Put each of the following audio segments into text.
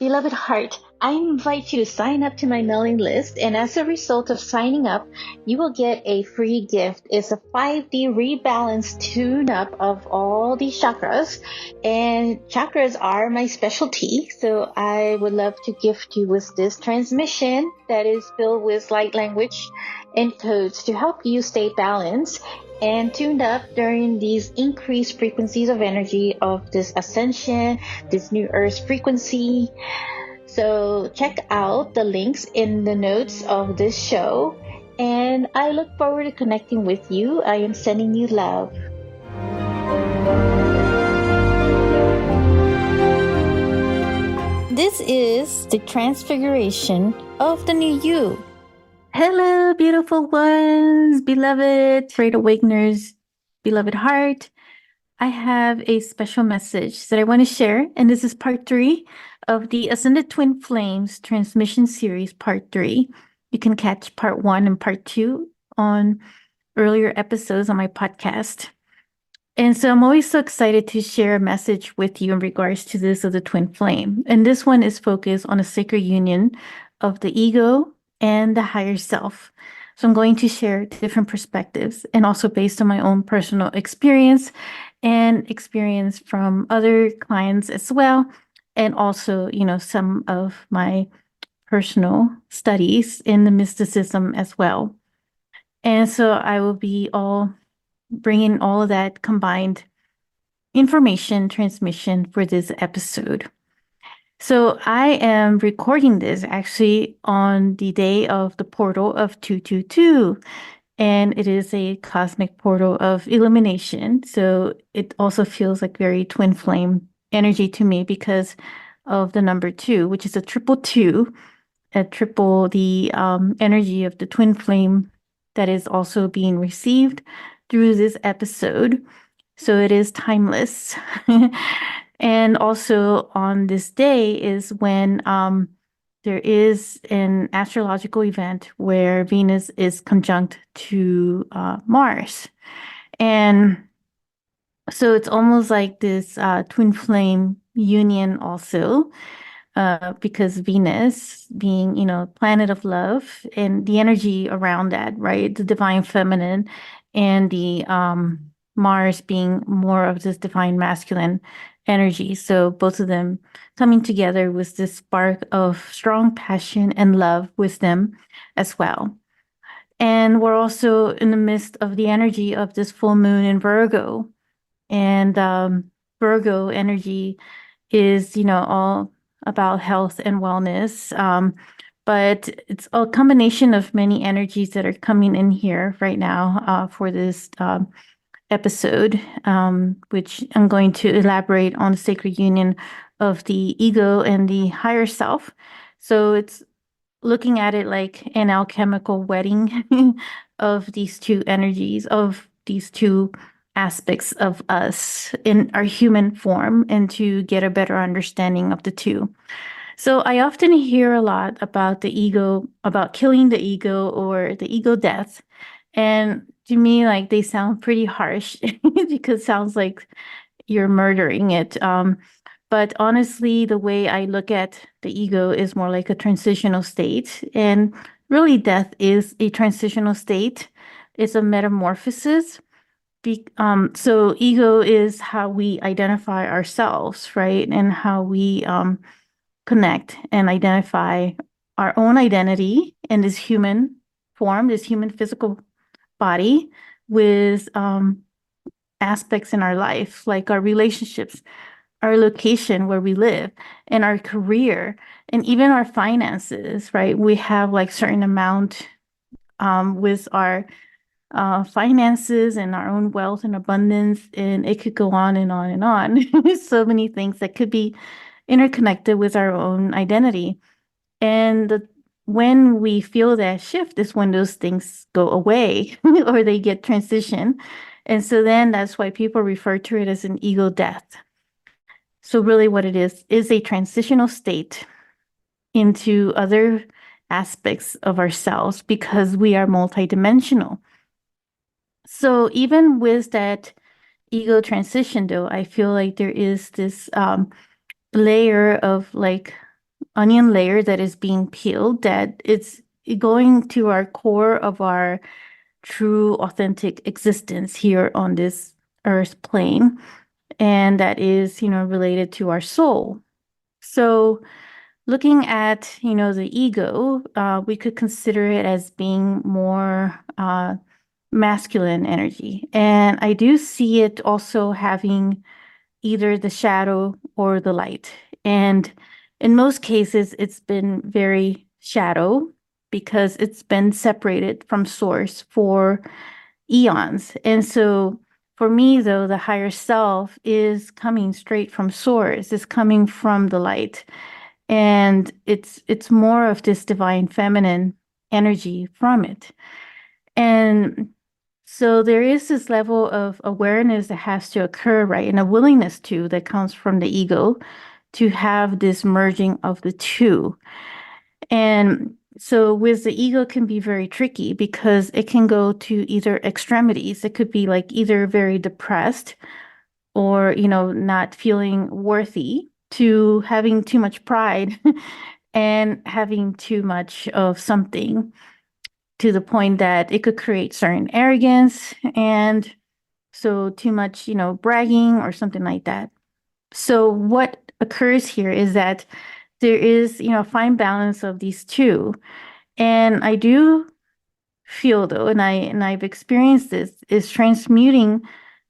Beloved heart, I invite you to sign up to my mailing list, and as a result of signing up, you will get a free gift. It's a 5D rebalance tune up of all the chakras, and chakras are my specialty. So I would love to gift you with this transmission that is filled with light language and codes to help you stay balanced and tuned up during these increased frequencies of energy of this ascension, this new earth frequency. So check out the links in the notes of this show, and I look forward to connecting with you. I am sending you love. This is the transfiguration of the new you. Hello, beautiful ones, beloved Great Awakeners, beloved heart. I have a special message that I want to share, and this is part 3 of the Ascended Twin Flames transmission series, part 3. You can catch part 1 and part 2 on earlier episodes on my podcast. And so I'm always so excited to share a message with you in regards to this of the twin flame. And this one is focused on a sacred union of the ego and the higher self. So I'm going to share different perspectives, and also based on my own personal experience and experience from other clients as well. And also, some of my personal studies in the mysticism as well. And so I will be bringing all of that combined information transmission for this episode. So I am recording this actually on the day of the portal of 222, and it is a cosmic portal of illumination. So it also feels like very twin flame energy to me because of the number 2, which is a triple 2, a triple the energy of the twin flame that is also being received through this episode. So it is timeless. And also on this day is when there is an astrological event where Venus is conjunct to Mars. And so it's almost like this twin flame union also, because Venus being, planet of love and the energy around that, right? The divine feminine, and the Mars being more of this divine masculine energy. So both of them coming together with this spark of strong passion and love with them as well. And we're also in the midst of the energy of this full moon in Virgo. And Virgo energy is, all about health and wellness. But it's a combination of many energies that are coming in here right now for this episode, which I'm going to elaborate on the sacred union of the ego and the higher self. So it's looking at it like an alchemical wedding of these two energies, of these two aspects of us in our human form, and to get a better understanding of the two. So I often hear a lot about the ego, about killing the ego or the ego death. And to me, like, they sound pretty harsh because it sounds like you're murdering it. But honestly, the way I look at the ego is more like a transitional state. And really, death is a transitional state. It's a metamorphosis. So ego is how we identify ourselves, right? And how we connect and identify our own identity in this human form, this human physical body, with aspects in our life, like our relationships, our location where we live, and our career, and even our finances, right? We have like certain amount with our finances and our own wealth and abundance, and it could go on and on and on. So many things that could be interconnected with our own identity. And when we feel that shift is when those things go away or they get transition. And so then that's why people refer to it as an ego death. So really what it is a transitional state into other aspects of ourselves, because we are multidimensional. So even with that ego transition, though, I feel like there is this layer of like onion layer that is being peeled, that it's going to our core of our true authentic existence here on this earth plane, and that is, related to our soul. So looking at, the ego, we could consider it as being more masculine energy. And I do see it also having either the shadow or the light. And in most cases, it's been very shadow because it's been separated from source for eons. And so for me, though, the higher self is coming straight from source, is coming from the light. And it's more of this divine feminine energy from it. And so there is this level of awareness that has to occur, right? And a willingness to that comes from the ego to have this merging of the two. And so with the ego can be very tricky because it can go to either extremities. It could be like either very depressed or, not feeling worthy, to having too much pride and having too much of something, to the point that it could create certain arrogance and so too much, bragging or something like that. So what occurs here is that there is, a fine balance of these two. And I do feel, though, and I've experienced this, is transmuting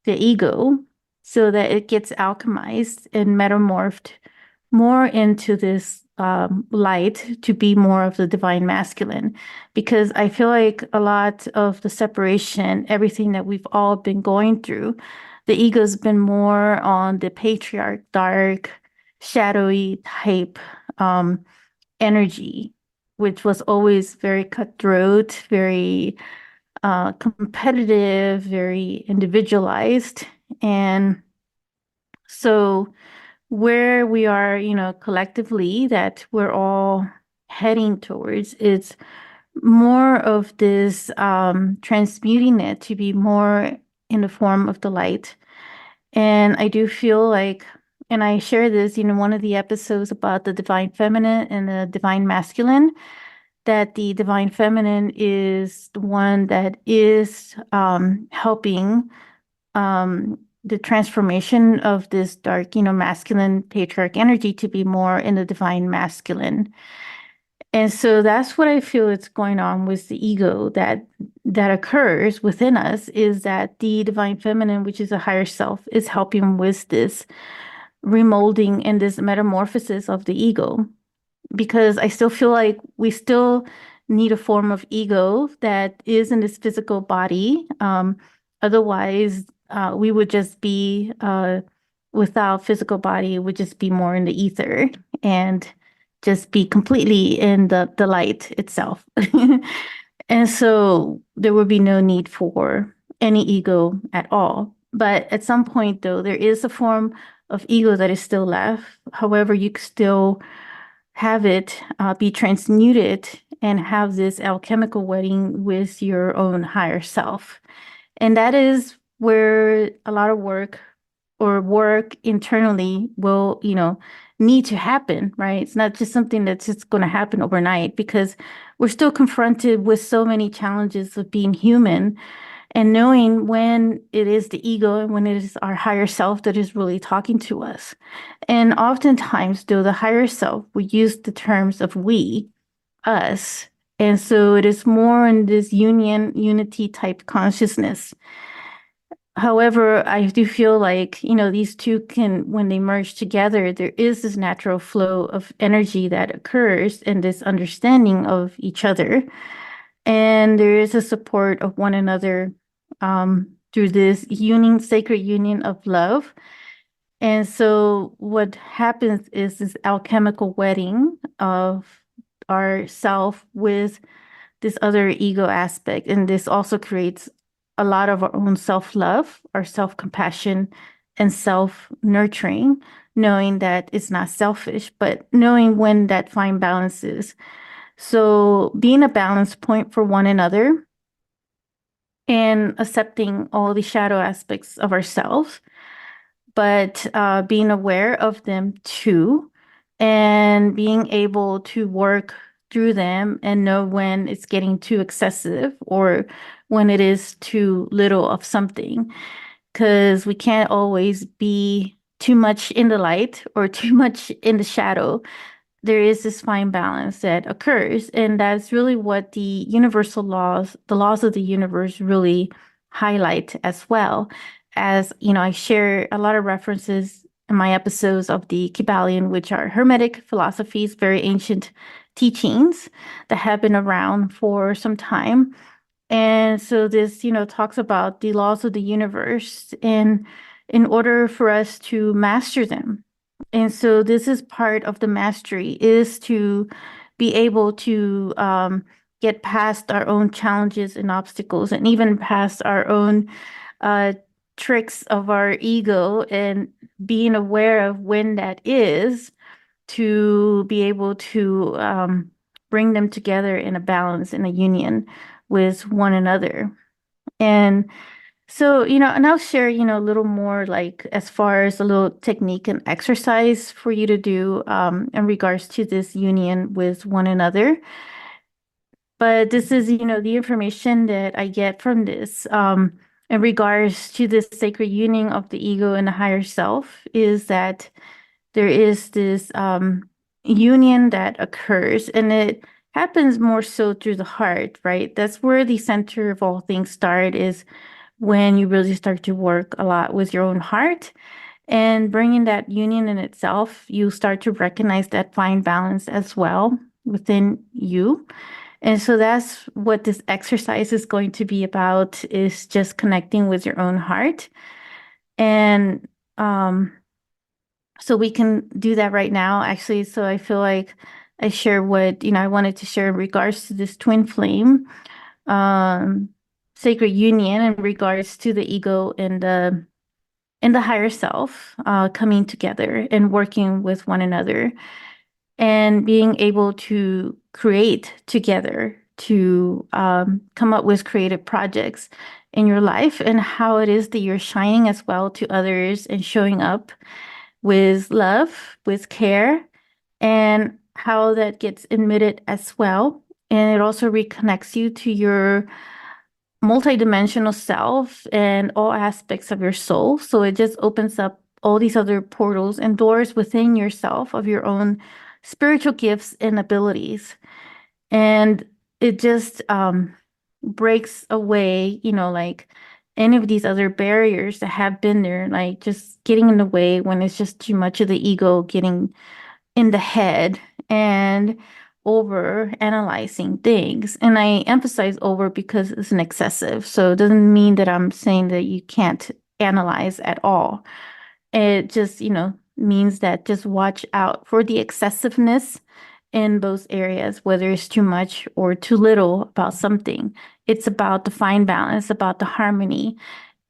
the ego so that it gets alchemized and metamorphed more into this light to be more of the divine masculine. Because I feel like a lot of the separation, everything that we've all been going through, the ego's been more on the patriarch, dark, shadowy type energy, which was always very cutthroat, very competitive, very individualized. And so where we are, collectively, that we're all heading towards, it's more of this transmuting it to be more in the form of the light. And I do feel like, and I share this, one of the episodes about the divine feminine and the divine masculine, that the divine feminine is the one that is helping the transformation of this dark, masculine patriarch energy to be more in the divine masculine. And so that's what I feel is going on with the ego that occurs within us, is that the divine feminine, which is a higher self, is helping with this remolding and this metamorphosis of the ego. Because I still feel like we still need a form of ego that is in this physical body. Otherwise, we would just be without physical body, it would just be more in the ether and just be completely in the light itself. And so there would be no need for any ego at all. But at some point, though, there is a form of ego that is still left. However, you still have it be transmuted and have this alchemical wedding with your own higher self. And that is where a lot of work internally will, need to happen, right? It's not just something that's just going to happen overnight, because we're still confronted with so many challenges of being human and knowing when it is the ego and when it is our higher self that is really talking to us. And oftentimes, though, the higher self, we use the terms of we, us. And so it is more in this unity type consciousness. However, I do feel like, these two can, when they merge together, there is this natural flow of energy that occurs and this understanding of each other. And there is a support of one another through this sacred union of love. And so what happens is this alchemical wedding of our self with this other ego aspect. And this also creates a lot of our own self-love, our self-compassion, and self-nurturing, knowing that it's not selfish, but knowing when that fine balance is. So being a balance point for one another and accepting all the shadow aspects of ourselves, but being aware of them too, and being able to work through them and know when it's getting too excessive or when it is too little of something. Because we can't always be too much in the light or too much in the shadow. There is this fine balance that occurs. And that's really what the universal laws, the laws of the universe, really highlight as well. As you know, I share a lot of references in my episodes of the Kybalion, which are Hermetic philosophies, very ancient teachings that have been around for some time. And so this, talks about the laws of the universe and in order for us to master them. And so this is part of the mastery is to be able to get past our own challenges and obstacles and even past our own uh, tricks of our ego and being aware of when that is to be able to bring them together in a balance, in a union with one another. And so, and I'll share, a little more like as far as a little technique and exercise for you to do in regards to this union with one another. But this is, the information that I get from this in regards to this sacred union of the ego and the higher self is that there is this union that occurs and it happens more so through the heart, right? That's where the center of all things start is when you really start to work a lot with your own heart and bringing that union in itself, you start to recognize that fine balance as well within you. And so that's what this exercise is going to be about is just connecting with your own heart. And so we can do that right now, actually. So I feel like I share what, I wanted to share in regards to this twin flame um, sacred union in regards to the ego and the higher self coming together and working with one another and being able to create together to come up with creative projects in your life and how it is that you're shining as well to others and showing up with love, with care, and how that gets emitted as well. And it also reconnects you to your multidimensional self and all aspects of your soul. So it just opens up all these other portals and doors within yourself of your own spiritual gifts and abilities. And it just breaks away, like any of these other barriers that have been there, like just getting in the way when it's just too much of the ego getting in the head and over analyzing things. And I emphasize over because it's an excessive. So it doesn't mean that I'm saying that you can't analyze at all. It just, means that just watch out for the excessiveness in those areas, whether it's too much or too little about something. It's about the fine balance, about the harmony.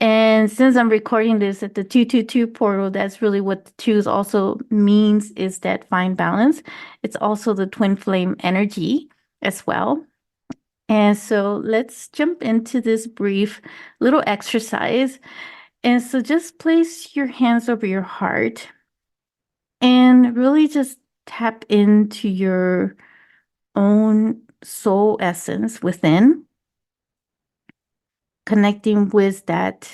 And since I'm recording this at the 222 portal, that's really what the twos also means is that fine balance. It's also the twin flame energy as well. And so let's jump into this brief little exercise. And so just place your hands over your heart and really just tap into your own soul essence within, connecting with that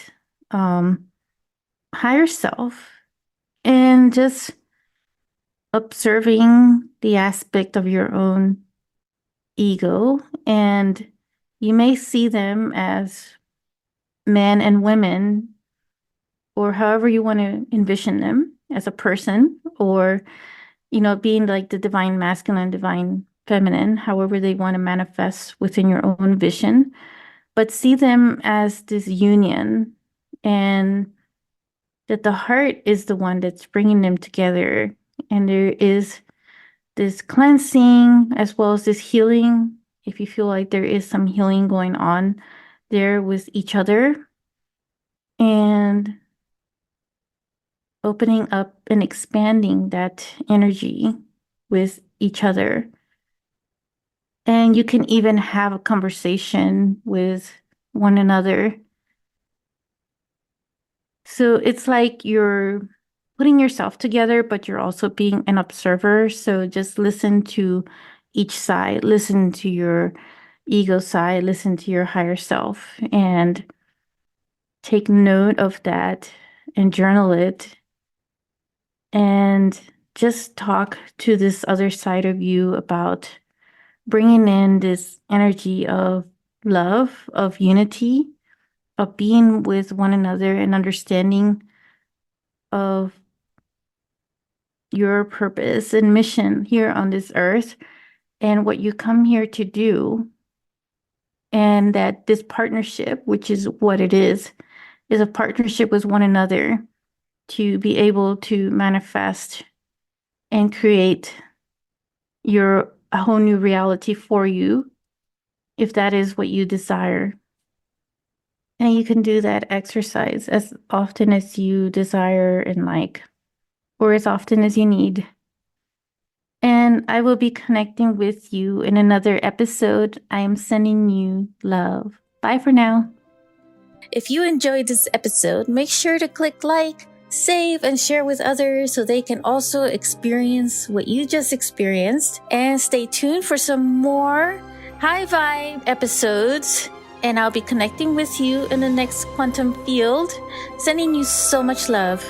higher self and just observing the aspect of your own ego. And you may see them as men and women, or however you want to envision them as a person, or, being like the divine masculine, divine feminine, however they want to manifest within your own vision. But see them as this union and that the heart is the one that's bringing them together. And there is this cleansing as well as this healing. If you feel like there is some healing going on there with each other and opening up and expanding that energy with each other. And you can even have a conversation with one another. So it's like you're putting yourself together, but you're also being an observer. So just listen to each side, listen to your ego side, listen to your higher self, and take note of that and journal it. And just talk to this other side of you about bringing in this energy of love, of unity, of being with one another and understanding of your purpose and mission here on this earth and what you come here to do. And that this partnership, which is what it is a partnership with one another to be able to manifest and create a whole new reality for you, if that is what you desire. And you can do that exercise as often as you desire and like, or as often as you need. And I will be connecting with you in another episode. I am sending you love. Bye for now. If you enjoyed this episode, make sure to click like, save, and share with others so they can also experience what you just experienced. And stay tuned for some more high vibe episodes. And I'll be connecting with you in the next quantum field. Sending you so much love.